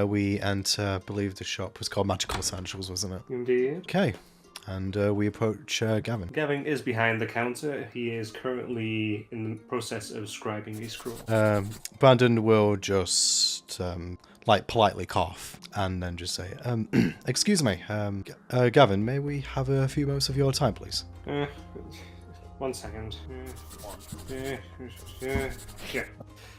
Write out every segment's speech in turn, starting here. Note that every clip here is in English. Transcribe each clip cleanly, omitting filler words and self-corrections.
we enter, I believe the shop was called Magical Essentials, wasn't it? Indeed. Okay. And we approach Gavin. Gavin is behind the counter. He is currently in the process of scribing a scroll. Brandon will just like politely cough and then just say, excuse me, Gavin, may we have a few moments of your time, please? 1 second. Yeah.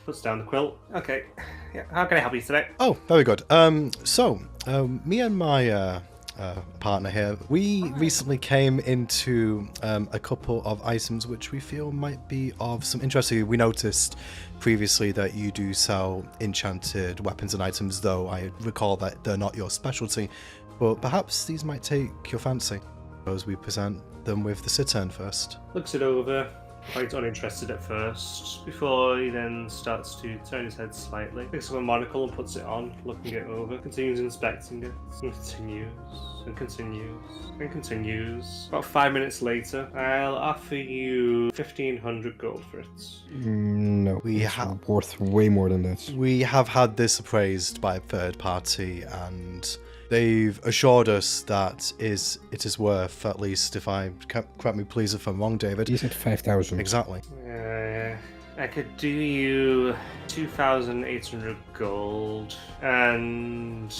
Puts down the quilt. Okay. Yeah. How can I help you today? Oh, very good. Me and my partner here, we recently came into a couple of items which we feel might be of some interest to you. We noticed previously that you do sell enchanted weapons and items, though I recall that they're not your specialty, but perhaps these might take your fancy. Suppose we present them with the Cittern first. Looks it over, quite uninterested at first, before he then starts to turn his head slightly, picks up a monocle and puts it on, looking it over, continues inspecting it, and continues. About 5 minutes later, I'll offer you 1,500 gold for it. No, We it's have- worth way more than that. We have had this appraised by a third party, and they've assured us that it is worth, at least, if I correct me please if I'm wrong, David. He said 5,000. Exactly. I could do you 2,800 gold and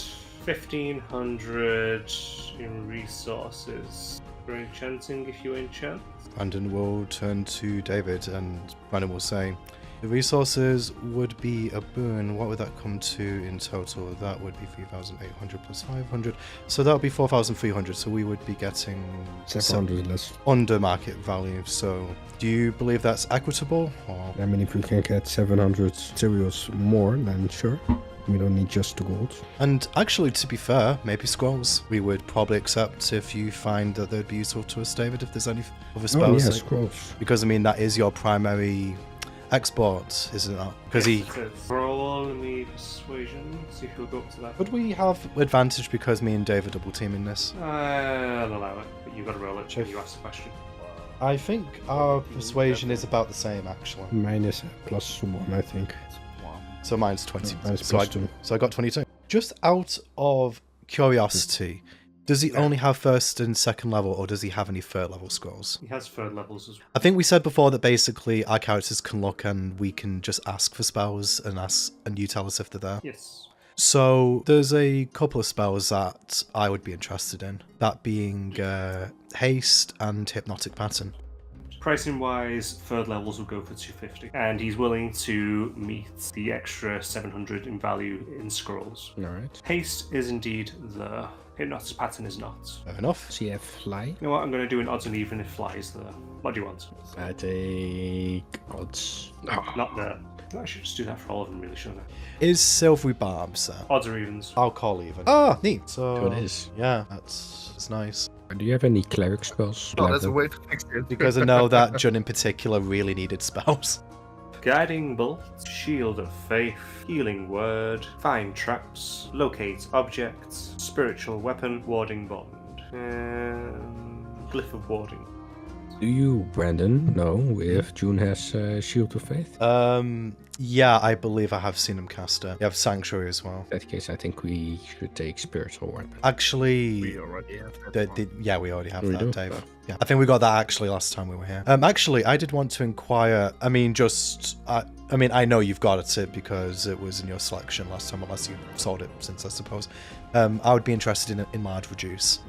1,500 in resources for enchanting if you enchant. Brandon will turn to David, and Brandon will say, the resources would be a boon. What would that come to in total? That would be 3,800 plus 500. So that would be 4,300. So we would be getting 700 less. under market value. So do you believe that's equitable? Or? I mean, if we can get 700 cereals more, then sure. We don't need just the gold. And actually, to be fair, maybe scrolls. We would probably accept if you find that they'd be useful to us, David, if there's any other spells. Oh, yeah, that- scrolls. Because, I mean, that is your primary export, isn't it? Because Roll me persuasion, see if you'll go up to that. Would we have advantage because me and Dave are double teaming this? I'll allow it, but you've got to roll it when you ask the question. I think our persuasion is about the same, actually. Mine is +1, I think. So mine's 20. Mine's So +2. I got 22. Just out of curiosity, does he only have first and second level, or does he have any third level scrolls? He has third levels as well. I think we said before that basically our characters can look and we can just ask for spells and you tell us if they're there. Yes. So there's a couple of spells that I would be interested in. That being Haste and Hypnotic Pattern. Pricing wise, third levels will go for 250, and he's willing to meet the extra 700 in value in scrolls. Alright. Haste is indeed there. Hypnotic Pattern is not. Fair enough. Does he have fly? You know what? I'm going to do an odds and even if fly is there. What do you want? I take odds. Not there. I should just do that for all of them, really, shouldn't I? Is Silvery Barbs there? Odds or evens? I'll call even. Ah, neat. So So it is. Yeah, that's nice. Do you have any cleric spells? Oh, that's a way to fix it. Because I know that Jun in particular really needed spells. Guiding Bolt, Shield of Faith, Healing Word, Find Traps, Locate Objects, Spiritual Weapon, Warding Bond, and Glyph of Warding. Do you, Brandon, know if June has Shield of Faith? Yeah, I believe I have seen him cast it. You have Sanctuary as well. In that case, I think we should take Spiritual Weapon. Actually, We already have that one. yeah, we already have We that, do? Dave. Yeah, I think we got that actually last time we were here. Actually, I did want to inquire. I mean, I know you've got it because it was in your selection last time, unless you sold it since, I suppose. I would be interested in Marge Reduce.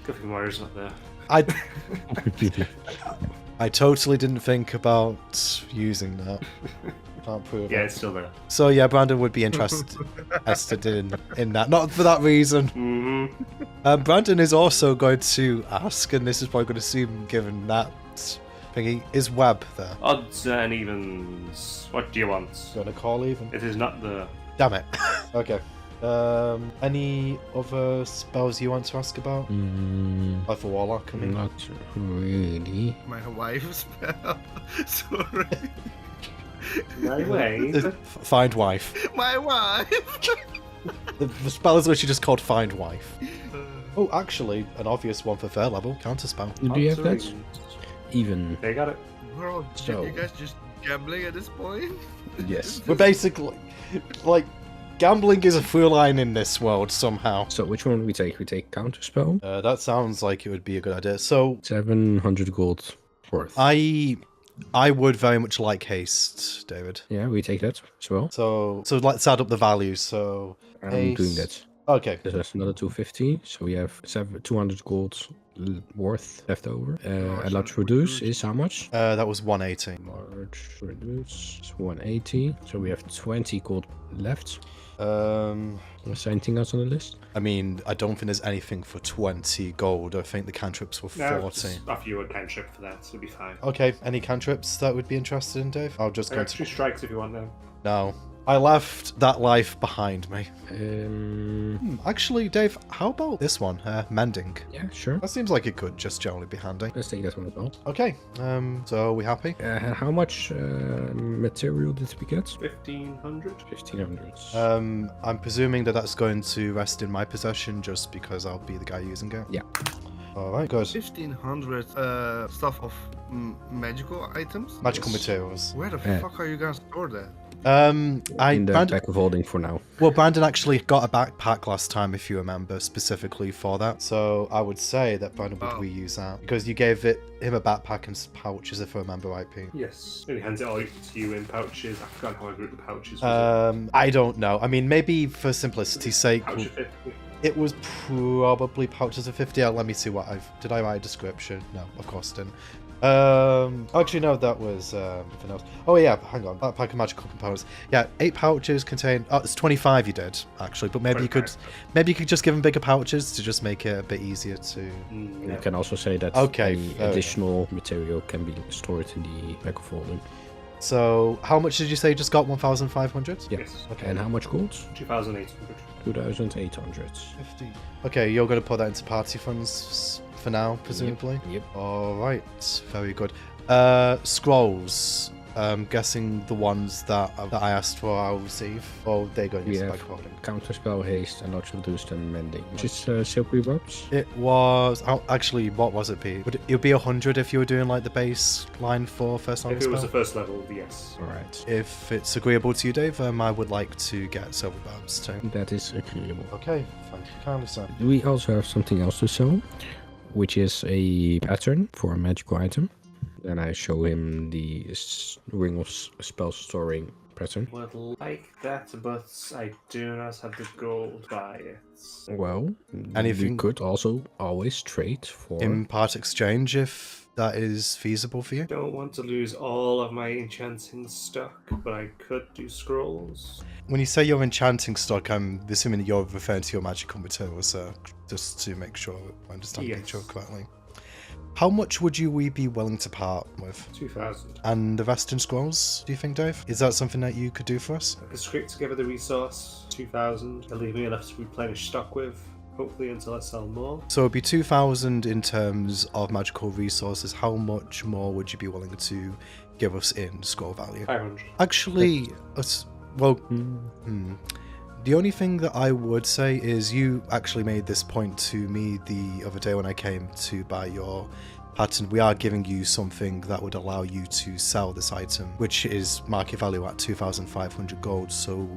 Good thing Moira's not there. I totally didn't think about using that. Can't prove Yeah, it. it's still there. So yeah, Brandon would be interested in that. Not for that reason. Mm-hmm. Brandon is also going to ask, and this is probably going to seem given that thingy, is Webb there? Odds and evens. What do you want? Going to call even? It is not there. Damn it. Okay. Any other spells you want to ask about? Like for Warlock, I mean. Not really. My wife spell. Sorry. No way. Find Wife. My wife. The spell is literally just called Find Wife. Oh, actually, an obvious one for third level, counter spell. Do you have that? Even. They got it. Bro, So- you guys just gambling at this point? Yes. We're basically, like, Gambling is a through line in this world somehow. So which one we take? We take counterspell. That sounds like it would be a good idea. So 700 gold worth. I would very much like haste, David. Yeah, we take that as well. So let's add up the values. So I'm haste- doing that. Okay. There's another 250, so we have 200 gold worth left over. A large reduce is how much? That was 180. Large reduce is 180, so we have 20 gold left. Is there anything else on the list? I mean, I don't think there's anything for 20 gold. I think the cantrips were 40. No, just offer you a cantrip for that, so it'll be fine. Okay, any cantrips that would be interested in, Dave? I'll just I go got 2 strikes if you want now. No. I left that life behind me. Actually, Dave, how about this one? Mending. Yeah, sure. That seems like it could just generally be handy. Let's take that one as well. Okay, so are we happy? How much material did we get? 1500. 1500. I'm presuming that that's going to rest in my possession just because I'll be the guy using it. Yeah. Alright, good. 1500 stuff of magical items. Magical materials. Where the Yeah. fuck are you gonna store that? In the Brandon, back of holding for now. well, Brandon actually got a backpack last time, if you remember, specifically for that. So I would say that Brandon would reuse that because you gave him a backpack and pouches, if I remember right, Pete. Yes. And he hands it all to you in pouches. I forgot how I grouped the pouches. Was I don't know. I mean, maybe for simplicity's sake, Pouch of 50. it was probably pouches of 50. Let me see what did I write a description? No, of course I didn't. Actually, no, that was something else. Oh yeah, hang on. Backpack of magical components. Yeah, 8 pouches contain. Oh, it's 25 you did actually, but maybe you could just give him bigger pouches to just make it a bit easier to. You can also say that any additional material can be stored in the back of holding. So, how much did you say you just got? 1,500? Yeah. Yes. Okay. And how much gold? 2800. 2,800. 50. Okay, you're going to put that into party funds for now, presumably? Yep. All right, very good. Scrolls. Guessing the ones that I asked for, I'll receive. Or they're going to We use have back holding. counterspell, haste, and large reduced and mending. Which is silvery robes. It was actually, what was it, Pete? It would be 100 if you were doing like the base line for first level If it was spell? the first level, yes. Alright. If it's agreeable to you, Dave, I would like to get silver barbs too. That is agreeable. Okay, thank you kindly, sir. We also have something else to sell, which is a pattern for a magical item. Then I show him the ring of spell storing pattern. Would like that, but I do not have the gold to buy it. Well, Anything- you could also always trade for... In part exchange, if that is feasible for you. Don't want to lose all of my enchanting stock, but I could do scrolls. When you say your enchanting stock, I'm assuming that you're referring to your magical materials, sir, just to make sure I understand the Yes. picture correctly. How much would we be willing to part with? 2000. And the rest in scrolls, do you think, Dave? Is that something that you could do for us? I could scrape together the resource, 2000. It'll leave me enough to replenish stock with, hopefully until I sell more. So it'd be 2,000 in terms of magical resources. How much more would you be willing to give us in scroll value? 500. Actually, the only thing that I would say is you actually made this point to me the other day when I came to buy your pattern. We are giving you something that would allow you to sell this item, which is market value at 2,500 gold. So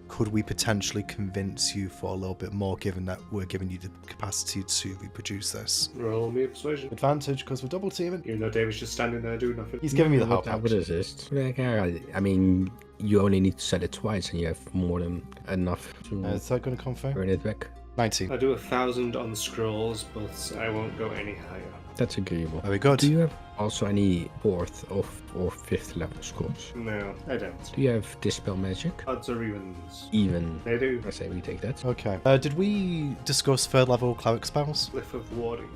could we potentially convince you for a little bit more, given that we're giving you the capacity to reproduce this? Roll me a persuasion. Advantage because we're double teaming. Even though David's just standing there doing nothing. He's giving me the help. What is this? I mean, you only need to sell it twice and you have more than enough to Is that going to confirm? earn it back. 19. I do 1,000 on the scrolls, but I won't go any higher. That's agreeable. Very good. Do you have also any 4th or 5th level scrolls? No, I don't. Do you have Dispel Magic? Odds or evens? Even. They do. I say we take that. Okay. Did we discuss third level cleric spells? Glyph of warding.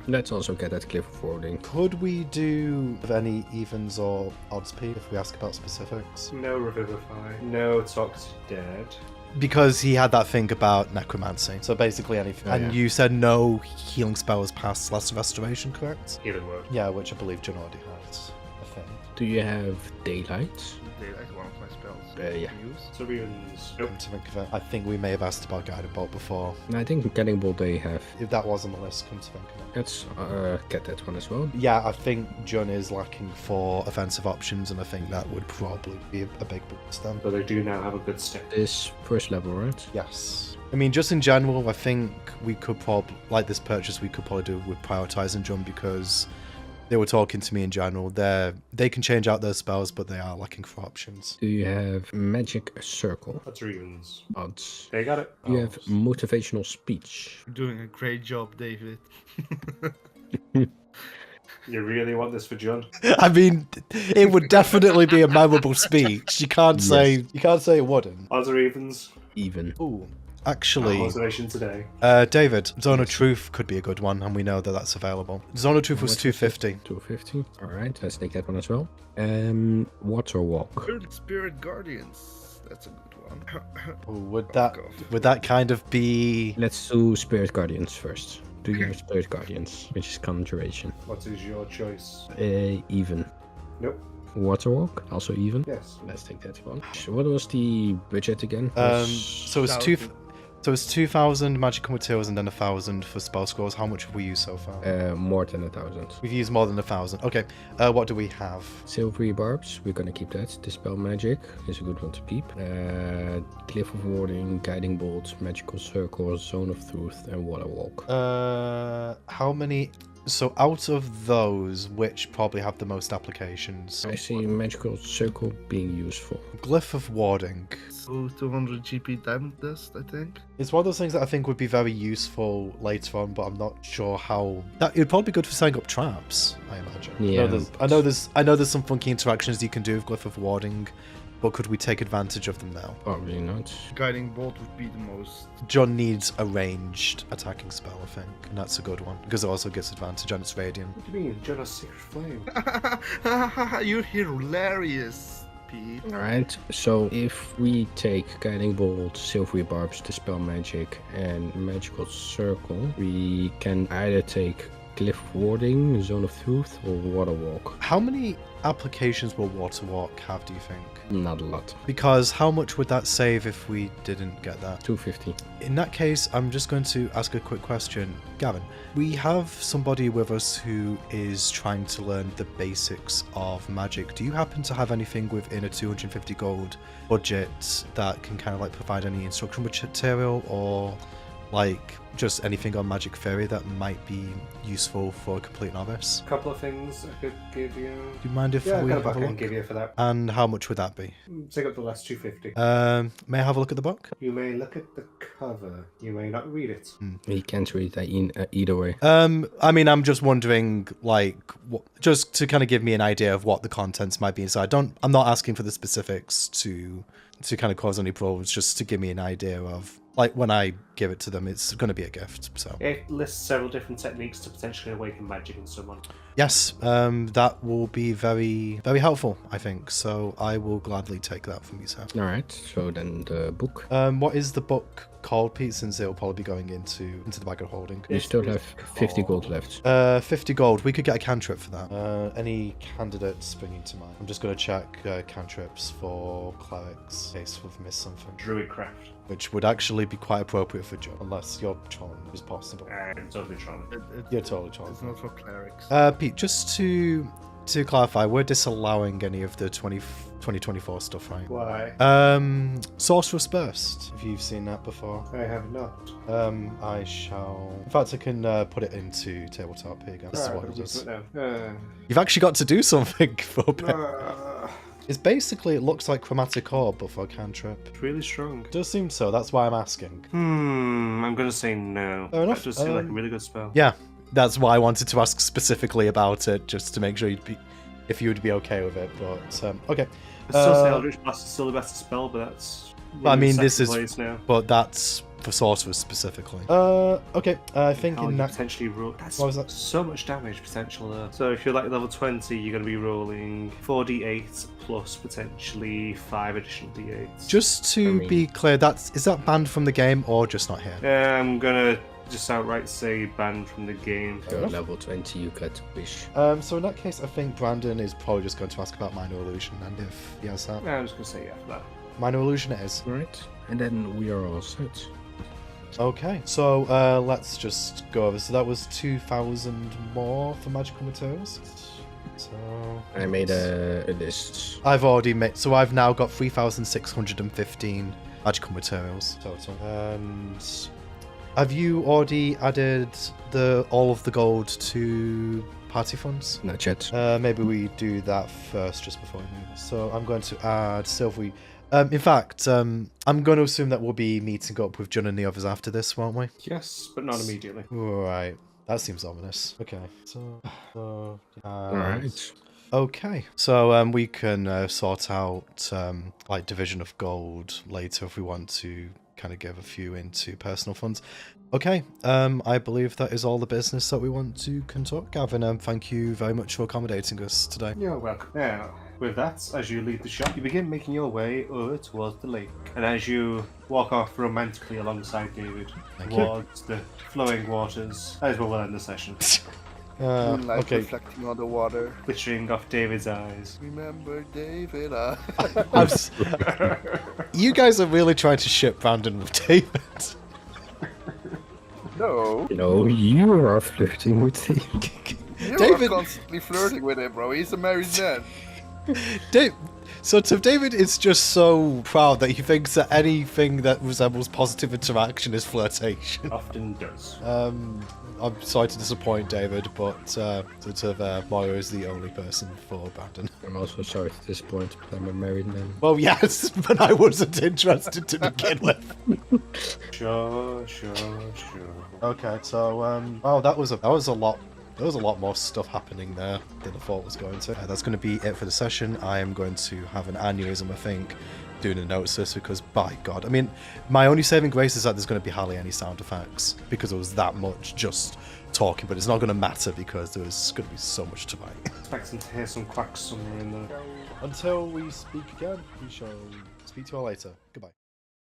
Let's also get that cliff of warding. Could we do any evens or odds, Pete, if we ask about specifics? No revivify. No talk to dead. Because he had that thing about necromancy. So basically anything. Oh, And yeah. you said no healing spells past Lesser Restoration, correct? Healing word. Yeah, which I believe John already had, I think. Do you have daylight? Daylight, one of my spells. Yeah. To use. So runes. Nope. Come to think of it, I think we may have asked about Guided Bolt before. I think Guiding Bolt they have. If that was on the list, come to think of it. Let's get that one as well. Yeah, I think Jun is lacking for offensive options, and I think that would probably be a big boost then. So they do now have a good stick. This first level, right? Yes. I mean, just in general, I think we could probably, like this purchase, we could probably do with prioritizing Jun because they were talking to me in general. They can change out their spells, but they are lacking for options. Do you have Magic Circle? That's runes. Odds. They got it. You have Motivational Speech. You're doing a great job, David. You really want this for John? I mean, it would definitely be a memorable speech. You can't say it wouldn't. Odds or evens? Even. Ooh, actually, Observation today. David, Zone of Truth could be a good one, and we know that that's available. Zone of Truth was 250. 250. Alright, let's take that one as well. Water Walk. Spirit Guardians. That's a good one. Ooh, would that kind of be? Let's do Spirit Guardians first. Do your Spirit Guardians, which is Conjuration. What is your choice? Even. Nope. Water Walk, also even. Yes. Let's take that one. So what was the budget again? So it's 2,000 magical materials and then 1,000 for spell scrolls. How much have we used so far? More than 1,000. We've used more than 1,000. Okay. What do we have? Silvery Barbs, we're gonna keep that. Dispel Magic is a good one to keep. Cliff of Warding, Guiding Bolt, Magical Circle, Zone of Truth, and Water Walk. How many? So out of those, which probably have the most applications? I see Magical Circle being useful. Glyph of Warding. So 200 GP Diamond Dust, I think. It's one of those things that I think would be very useful later on, but I'm not sure how. That it'd probably be good for setting up traps, I imagine. Yeah. I know there's some funky interactions you can do with Glyph of Warding, but could we take advantage of them now? Probably not. Guiding Bolt would be the most. John needs a ranged attacking spell, I think, and that's a good one because it also gets advantage on its radiant. What do you mean? John has Secret Flame. You're hilarious, Pete. Alright, so if we take Guiding Bolt, Silvery Barbs, Dispel Magic, and Magical Circle, we can either take Glyph of Warding, Zone of Truth, or Water Walk. How many applications will Water Walk have, do you think? Not a lot. Because how much would that save if we didn't get that? 250. In that case, I'm just going to ask a quick question. Gavin, we have somebody with us who is trying to learn the basics of magic. Do you happen to have anything within a 250 gold budget that can kind of like provide any instruction material or like just anything on magic theory that might be useful for a complete novice? A couple of things I could give you. Do you mind if Yeah, we I have a can look? give you for that. And how much would that be? Take up the last 250. May I have a look at the book? You may look at the cover. You may not read it. He can't read that either way. I mean, I'm just wondering, like, just to kind of give me an idea of what the contents might be inside. I'm not asking for the specifics to kind of cause any problems, just to give me an idea of, like, when I give it to them, it's going to be a gift. So It lists several different techniques to potentially awaken magic in someone. yes, that will be very, very helpful, I think. So I will gladly take that from you, sir. Alright, so then the book. What is the book called, Pete? Since it'll probably be going into the bag of holding. You still have 50 gold left. 50 gold. We could get a cantrip for that. Any candidates springing to mind? I'm just going to check cantrips for clerics in case we've missed something. Druidcraft. Which would actually be quite appropriate for John, unless your Tron is possible. And totally Tron. You're totally Tron. It's not for clerics. Pete, just to clarify, we're disallowing any of the 2024 stuff, right? Why? Sorcerer's Burst, if you've seen that before. I have not. I shall... In fact, I can put it into tabletop. Here you go. This is what it does. You've actually got to do something for it. It's basically, it looks like Chromatic Orb, but for a cantrip. It's really strong. It does seem so, that's why I'm asking. I'm gonna say no. Fair enough. That does seem like a really good spell. Yeah, that's why I wanted to ask specifically about it, just to make sure if you would be okay with it, but, okay. I still say Eldritch Blast is still the best spell, but that's... I mean, this is... now. But that's for sorcerers specifically. Okay, I think in that... potentially roll... That's What was that? so much damage potential there. So if you're like level 20, you're going to be rolling 4d8 plus potentially 5 additional d8s. Just to be clear, is that banned from the game or just not here? I'm going to just outright say banned from the game. Level 20, you get wish. So in that case, I think Brandon is probably just going to ask about Minor Illusion, and if he has that. Yeah, I'm just gonna say yeah for that. Minor Illusion it is. Right, and then we are all set. Okay, so let's just go over. So that was 2,000 more for magical materials. So I made a list. I've already made. So I've now got 3,615 magical materials total. And have you already added all of the gold to party funds? Not yet. Maybe we do that first, just before we move. So I'm going to add silver. In fact, I'm going to assume that we'll be meeting up with John and the others after this, won't we? Yes, but not immediately. Right. That seems ominous. Okay. Alright. Okay. So we can sort out like division of gold later if we want to kind of give a few into personal funds. Okay. I believe that is all the business that we want to conduct, Gavin. Thank you very much for accommodating us today. You're welcome. Now, with that, as you leave the shop, you begin making your way over towards the lake. And as you walk off romantically alongside David towards the flowing waters, that is where we'll end the session. Moonlight okay. reflecting on the water. Glittering off David's eyes. Remember David? You guys are really trying to ship Brandon with David. No. No, you are flirting with him. You David- are constantly flirting with him, bro. He's a married man. So David is just so proud that he thinks that anything that resembles positive interaction is flirtation. Often does. I'm sorry to disappoint David, but Moira is the only person for Brandon. I'm also sorry to disappoint, but I'm a married man. Well, yes, but I wasn't interested to begin with. Sure. Okay, so oh, that was a lot. There was a lot more stuff happening there than I thought was going to. That's going to be it for the session. I am going to have an aneurysm, I think, doing a notes list because, by God, I mean, my only saving grace is that there's going to be hardly any sound effects because it was that much just talking, but it's not going to matter because there's going to be so much to write. Expecting to hear some quacks somewhere in there. Until we speak again, we shall speak to you all later. Goodbye.